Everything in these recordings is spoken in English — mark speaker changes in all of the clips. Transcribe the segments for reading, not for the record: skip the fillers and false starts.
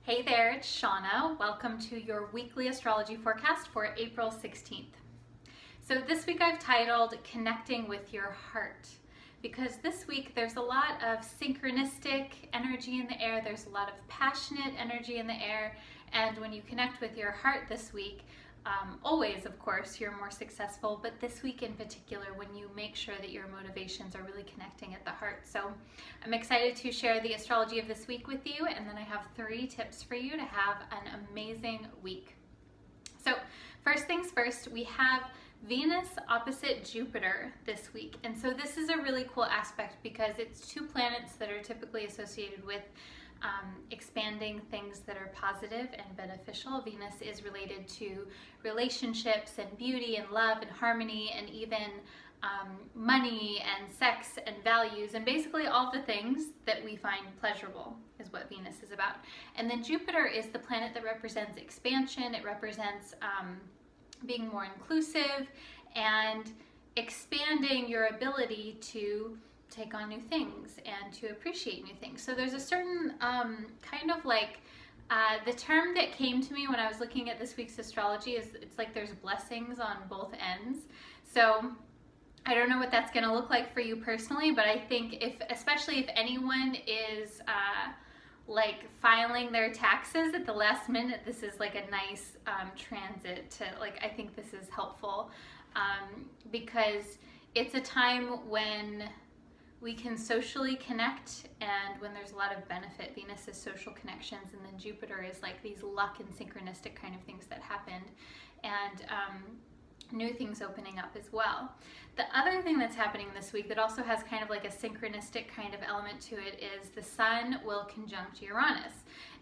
Speaker 1: Hey there, it's Shauna. Welcome to your weekly astrology forecast for April 16th. So this week I've titled Connecting with Your Heart, because this week there's a lot of synchronistic energy in the air, there's a lot of passionate energy in the air, and when you connect with your heart this week, always, of course, you're more successful, but this week in particular, when you make sure that your motivations are really connecting at the heart. So I'm excited to share the astrology of this week with you, and then I have 3 tips for you to have an amazing week. So first things first, we have Venus opposite Jupiter this week. And so this is a really cool aspect because it's 2 planets that are typically associated with expanding things that are positive and beneficial. Venus is related to relationships and beauty and love and harmony and even money and sex and values, and basically all the things that we find pleasurable is what Venus is about. And then Jupiter is the planet that represents expansion. It represents being more inclusive and expanding your ability to take on new things and to appreciate new things. So there's a certain kind of like, the term that came to me when I was looking at this week's astrology is it's like there's blessings on both ends. So I don't know what that's going to look like for you personally, but I think especially if anyone is like filing their taxes at the last minute, this is like a nice transit to, like, I think this is helpful because it's a time when we can socially connect and when there's a lot of benefit. Venus is social connections, and then Jupiter is like these luck and synchronistic kind of things that happened, and new things opening up as well. The other thing that's happening this week that also has kind of like a synchronistic kind of element to it is the Sun will conjunct Uranus.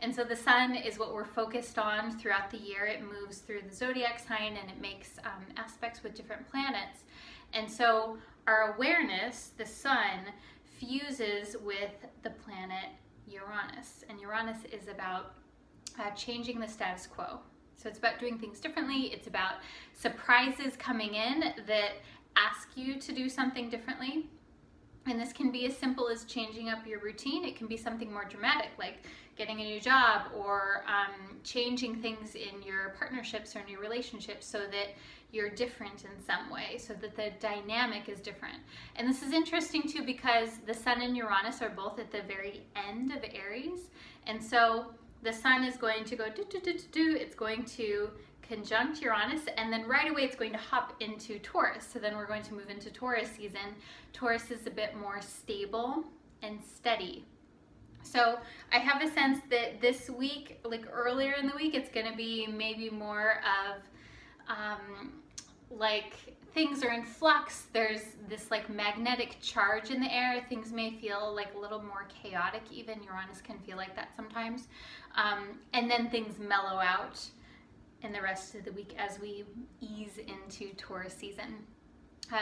Speaker 1: And so the Sun is what we're focused on throughout the year. It moves through the zodiac sign and it makes aspects with different planets. And so our awareness, the Sun, fuses with the planet Uranus. And Uranus is about changing the status quo. So it's about doing things differently. It's about surprises coming in that ask you to do something differently. And this can be as simple as changing up your routine. It can be something more dramatic, like getting a new job or changing things in your partnerships or in your relationships so that you're different in some way, so that the dynamic is different. And this is interesting too because the Sun and Uranus are both at the very end of Aries. And so the Sun is going to go do, it's going to conjunct Uranus, and then right away it's going to hop into Taurus. So then we're going to move into Taurus season. Taurus is a bit more stable and steady. So I have a sense that this week, like earlier in the week, it's going to be maybe more of like things are in flux. There's this like magnetic charge in the air. Things may feel like a little more chaotic. Even Uranus can feel like that sometimes. And then things mellow out in the rest of the week as we ease into Taurus season.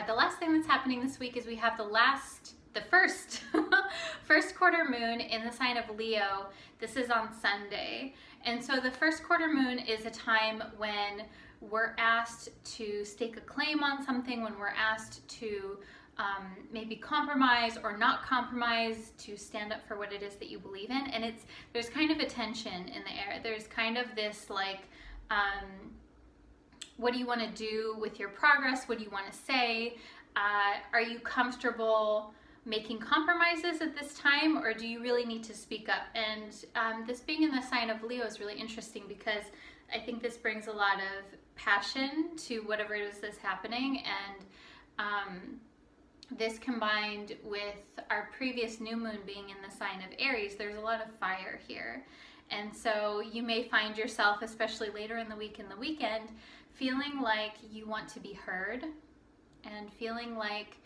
Speaker 1: The last thing that's happening this week is we have the first quarter moon in the sign of Leo. This is on Sunday. And so the first quarter moon is a time when we're asked to stake a claim on something, when we're asked to maybe compromise or not compromise, to stand up for what it is that you believe in. And there's kind of a tension in the air. There's kind of this like, what do you want to do with your progress? What do you want to say? Are you comfortable making compromises at this time, or do you really need to speak up? And this being in the sign of Leo is really interesting because I think this brings a lot of passion to whatever it is that's happening, and this combined with our previous new moon being in the sign of Aries, there's a lot of fire here. And so you may find yourself, especially later in the week and the weekend, feeling like you want to be heard and feeling like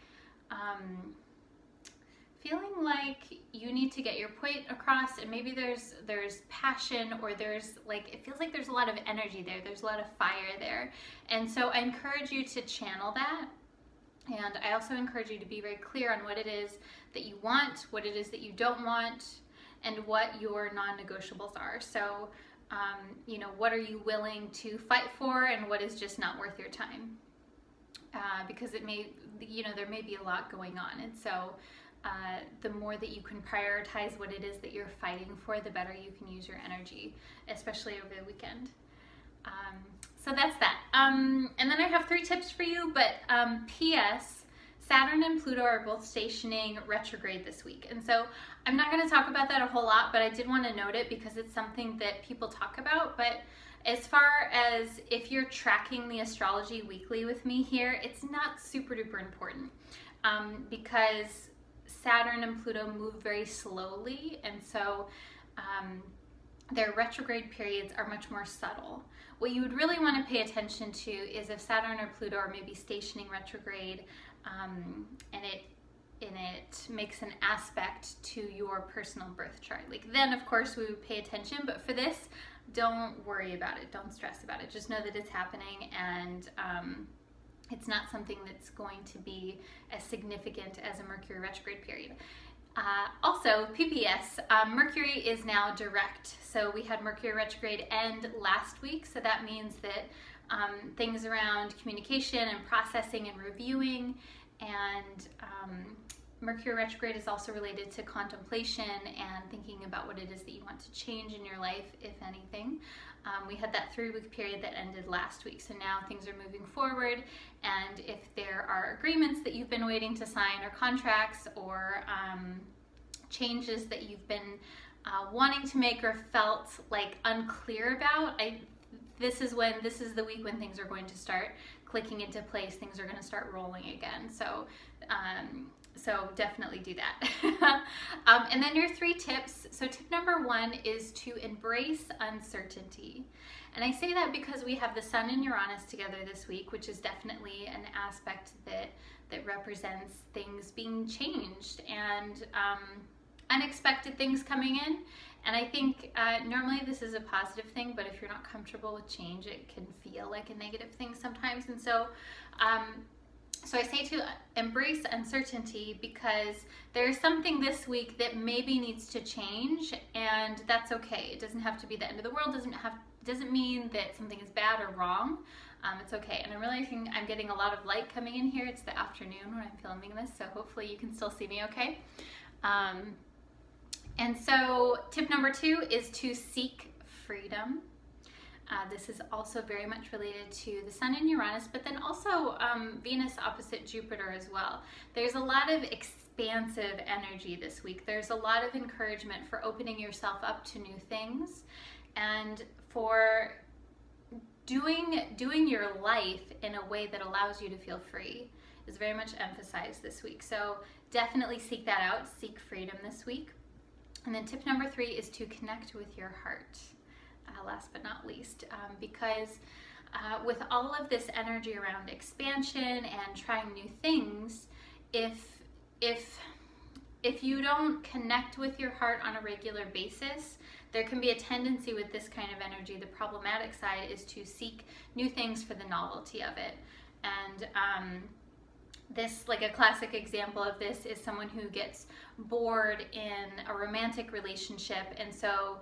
Speaker 1: you need to get your point across, and maybe there's passion, or there's like, it feels like there's a lot of energy there, there's a lot of fire there. And so I encourage you to channel that, and I also encourage you to be very clear on what it is that you want, what it is that you don't want, and what your non-negotiables are. So you know, what are you willing to fight for, and what is just not worth your time, because it may, you know, there may be a lot going on. And so the more that you can prioritize what it is that you're fighting for, the better you can use your energy, especially over the weekend. So that's that. And then I have 3 tips for you, but P.S. Saturn and Pluto are both stationing retrograde this week. And so I'm not going to talk about that a whole lot, but I did want to note it because it's something that people talk about. But as far as if you're tracking the astrology weekly with me here, it's not super duper important because Saturn and Pluto move very slowly, and so their retrograde periods are much more subtle. What you would really want to pay attention to is if Saturn or Pluto are maybe stationing retrograde, and it makes an aspect to your personal birth chart. Like, then of course we would pay attention, but for this, don't worry about it, don't stress about it. Just know that it's happening, and it's not something that's going to be as significant as a Mercury retrograde period. Also, PPS, Mercury is now direct. So we had Mercury retrograde end last week. So that means that things around communication and processing and reviewing, and Mercury retrograde is also related to contemplation and thinking about what it is that you want to change in your life, if anything. We had that 3-week period that ended last week, so now things are moving forward, and if there are agreements that you've been waiting to sign, or contracts, or changes that you've been wanting to make or felt like unclear about, this is the week when things are going to start clicking into place. Things are going to start rolling again. So so definitely do that. And then your 3 tips. So tip number 1 is to embrace uncertainty. And I say that because we have the Sun and Uranus together this week, which is definitely an aspect that represents things being changed and unexpected things coming in. And I think normally this is a positive thing, but if you're not comfortable with change, it can feel like a negative thing sometimes. And so so I say to embrace uncertainty, because there's something this week that maybe needs to change, and that's okay. It doesn't have to be the end of the world. Doesn't mean that something is bad or wrong. It's okay. And I'm realizing I'm getting a lot of light coming in here. It's the afternoon when I'm filming this, so hopefully you can still see me okay. And so tip number 2 is to seek freedom. This is also very much related to the Sun and Uranus, but then also Venus opposite Jupiter as well. There's a lot of expansive energy this week. There's a lot of encouragement for opening yourself up to new things, and for doing your life in a way that allows you to feel free is very much emphasized this week. So definitely seek that out, seek freedom this week. And then tip number 3 is to connect with your heart, last but not least, because with all of this energy around expansion and trying new things, if you don't connect with your heart on a regular basis, there can be a tendency with this kind of energy. The problematic side is to seek new things for the novelty of it. And this, like a classic example of this, is someone who gets bored in a romantic relationship, and so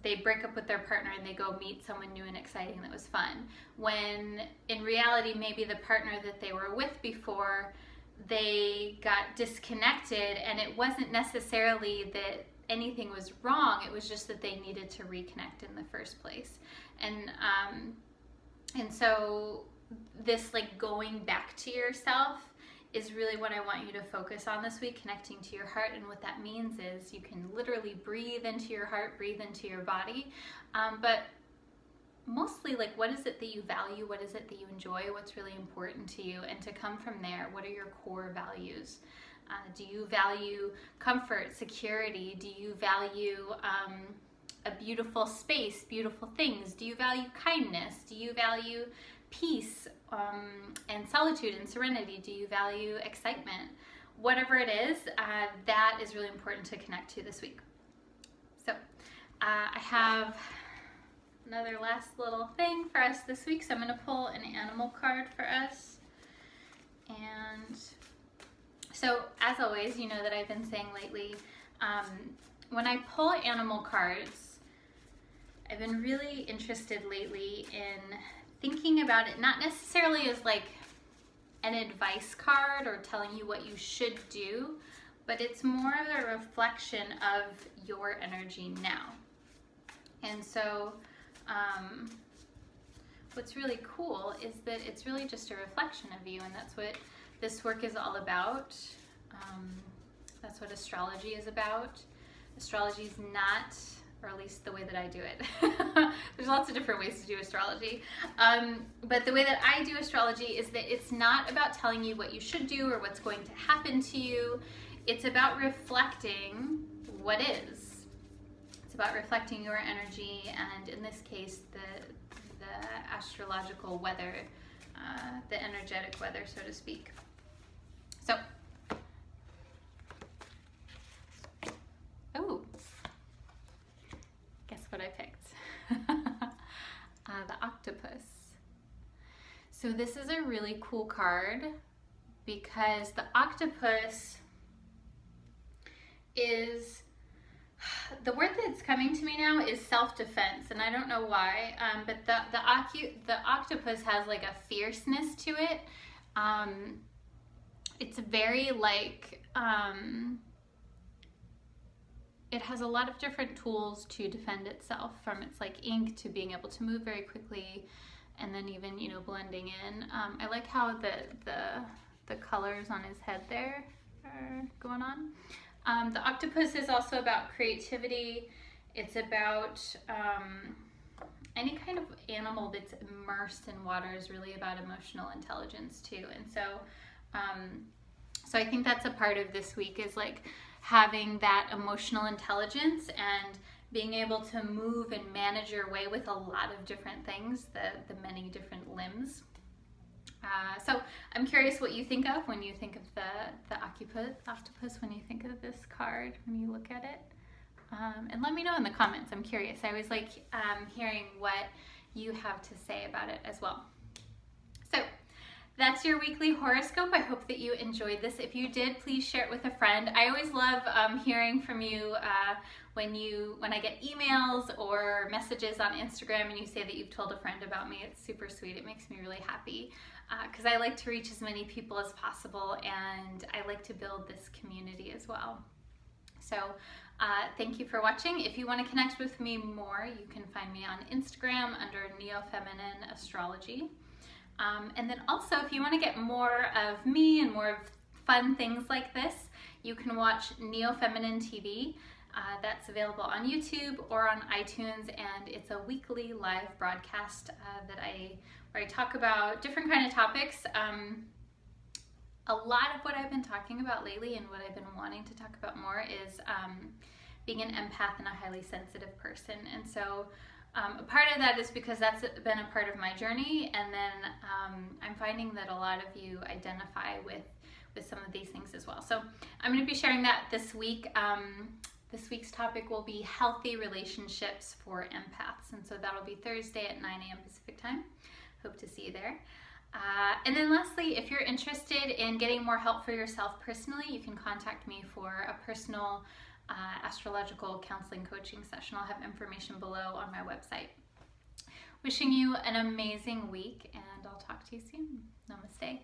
Speaker 1: they break up with their partner and they go meet someone new and exciting that was fun. When in reality, maybe the partner that they were with before, they got disconnected, and it wasn't necessarily that anything was wrong, it was just that they needed to reconnect in the first place. And so this, like, going back to yourself is really what I want you to focus on this week, connecting to your heart. And what that means is you can literally breathe into your heart, breathe into your body, but mostly, like, what is it that you value? What is it that you enjoy? What's really important to you? And to come from there, what are your core values? Do you value comfort, security? Do you value a beautiful space, beautiful things? Do you value kindness? Do you value peace and solitude and serenity? Do you value excitement? Whatever it is, that is really important to connect to this week. So I have another last little thing for us this week. So I'm going to pull an animal card for us. And so, as always, you know that I've been saying lately, when I pull animal cards, I've been really interested lately in thinking about it, not necessarily as like an advice card or telling you what you should do, but it's more of a reflection of your energy now. And so what's really cool is that it's really just a reflection of you, and that's what this work is all about. That's what astrology is about. Astrology is not, or at least the way that I do it. There's lots of different ways to do astrology. But the way that I do astrology is that it's not about telling you what you should do or what's going to happen to you. It's about reflecting what is. It's about reflecting your energy, and in this case, the astrological weather, the energetic weather, so to speak. So, oh, guess what I picked? The octopus. So this is a really cool card because the octopus is, the word that's coming to me now is self-defense, and I don't know why, but the octopus has like a fierceness to it. It's very like, it has a lot of different tools to defend itself, from its like ink to being able to move very quickly, and then even, you know, blending in. I like how the colors on his head there are going on. The octopus is also about creativity. It's about any kind of animal that's immersed in water is really about emotional intelligence too. And so, so I think that's a part of this week, is like having that emotional intelligence and being able to move and manage your way with a lot of different things, the many different limbs. So I'm curious what you think of when you think of the octopus, when you think of this card, when you look at it. And let me know in the comments. I'm curious. I always like hearing what you have to say about it as well. So that's your weekly horoscope. I hope that you enjoyed this. If you did, please share it with a friend. I always love hearing from you when I get emails or messages on Instagram and you say that you've told a friend about me. It's super sweet. It makes me really happy because I like to reach as many people as possible, and I like to build this community as well. So thank you for watching. If you want to connect with me more, you can find me on Instagram under Neo-Feminine Astrology. And then also, if you want to get more of me and more of fun things like this, you can watch Neo-Feminine TV. That's available on YouTube or on iTunes, and it's a weekly live broadcast where I talk about different kind of topics. A lot of what I've been talking about lately and what I've been wanting to talk about more is being an empath and a highly sensitive person. And so a part of that is because that's been a part of my journey, and then I'm finding that a lot of you identify with some of these things as well. So I'm going to be sharing that this week. This week's topic will be healthy relationships for empaths, and so that'll be Thursday at 9 a.m. Pacific time. Hope to see you there. And then lastly, if you're interested in getting more help for yourself personally, you can contact me for a personal astrological counseling coaching session. I'll have information below on my website. Wishing you an amazing week, and I'll talk to you soon. Namaste.